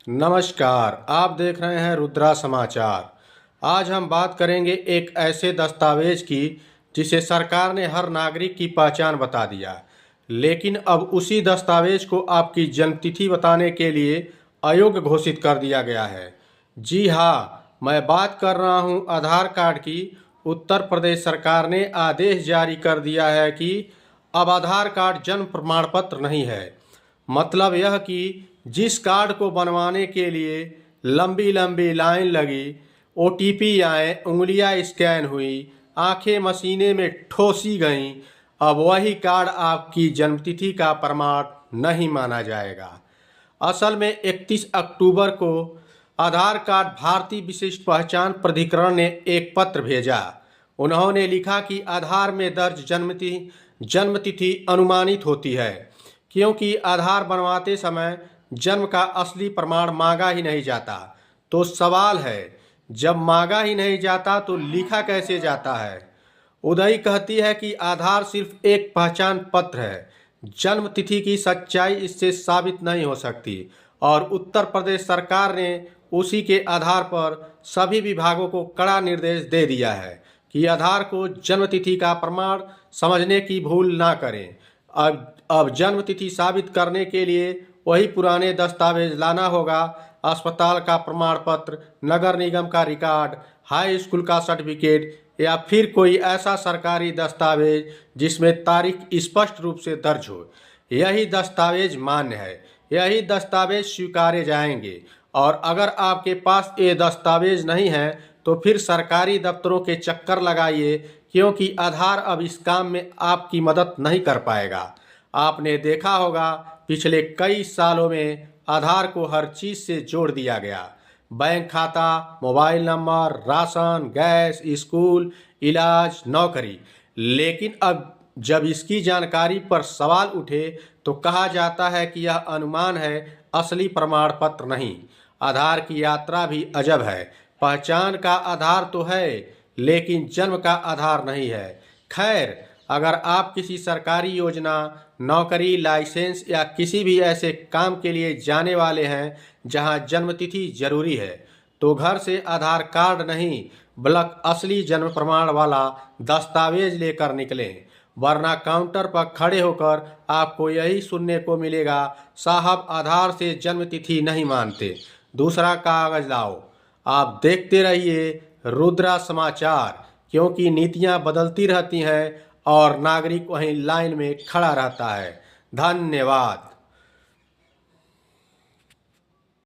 नमस्कार, आप देख रहे हैं रुद्रा समाचार। आज हम बात करेंगे एक ऐसे दस्तावेज की जिसे सरकार ने हर नागरिक की पहचान बता दिया, लेकिन अब उसी दस्तावेज को आपकी जन्मतिथि बताने के लिए अयोग्य घोषित कर दिया गया है। जी हाँ, मैं बात कर रहा हूँ आधार कार्ड की। उत्तर प्रदेश सरकार ने आदेश जारी कर दिया है कि अब आधार कार्ड जन्म प्रमाण पत्र नहीं है। मतलब यह कि जिस कार्ड को बनवाने के लिए लंबी लंबी लाइन लगी, ओटीपी आए, उंगलियां स्कैन हुई, आंखें मशीने में ठोसी गईं, अब वही कार्ड आपकी जन्मतिथि का प्रमाण नहीं माना जाएगा। असल में 31 अक्टूबर को आधार कार्ड भारतीय विशिष्ट पहचान प्राधिकरण ने एक पत्र भेजा। उन्होंने लिखा कि आधार में दर्ज जन्मतिथि अनुमानित होती है, क्योंकि आधार बनवाते समय जन्म का असली प्रमाण मांगा ही नहीं जाता। तो सवाल है, जब मांगा ही नहीं जाता तो लिखा कैसे जाता है? उदय कहती है कि आधार सिर्फ एक पहचान पत्र है, जन्म तिथि की सच्चाई इससे साबित नहीं हो सकती। और उत्तर प्रदेश सरकार ने उसी के आधार पर सभी विभागों को कड़ा निर्देश दे दिया है कि आधार को जन्म तिथि का प्रमाण समझने की भूल ना करें। अब जन्म तिथि साबित करने के लिए वही पुराने दस्तावेज लाना होगा। अस्पताल का प्रमाण पत्र, नगर निगम का रिकॉर्ड, हाई स्कूल का सर्टिफिकेट या फिर कोई ऐसा सरकारी दस्तावेज जिसमें तारीख स्पष्ट रूप से दर्ज हो। यही दस्तावेज मान्य है, यही दस्तावेज स्वीकारे जाएंगे। और अगर आपके पास ये दस्तावेज नहीं है तो फिर सरकारी दफ्तरों के चक्कर लगाइए, क्योंकि आधार अब इस काम में आपकी मदद नहीं कर पाएगा। आपने देखा होगा, पिछले कई सालों में आधार को हर चीज़ से जोड़ दिया गया। बैंक खाता, mobile number, ration, gas, school, इलाज, नौकरी। लेकिन अब जब इसकी जानकारी पर सवाल उठे तो कहा जाता है कि यह अनुमान है, असली प्रमाण पत्र नहीं। आधार की यात्रा भी अजब है। पहचान का आधार तो है, लेकिन जन्म का आधार नहीं है। खैर, अगर आप किसी सरकारी योजना, नौकरी, लाइसेंस या किसी भी ऐसे काम के लिए जाने वाले हैं जहां जन्मतिथि जरूरी है, तो घर से आधार कार्ड नहीं बल्कि असली जन्म प्रमाण वाला दस्तावेज लेकर निकलें। वरना काउंटर पर खड़े होकर आपको यही सुनने को मिलेगा, साहब आधार से जन्मतिथि नहीं मानते, दूसरा कागज लाओ। आप देखते रहिए रुद्रा समाचार, क्योंकि नीतियां बदलती रहती हैं और नागरिक वहीं लाइन में खड़ा रहता है। धन्यवाद।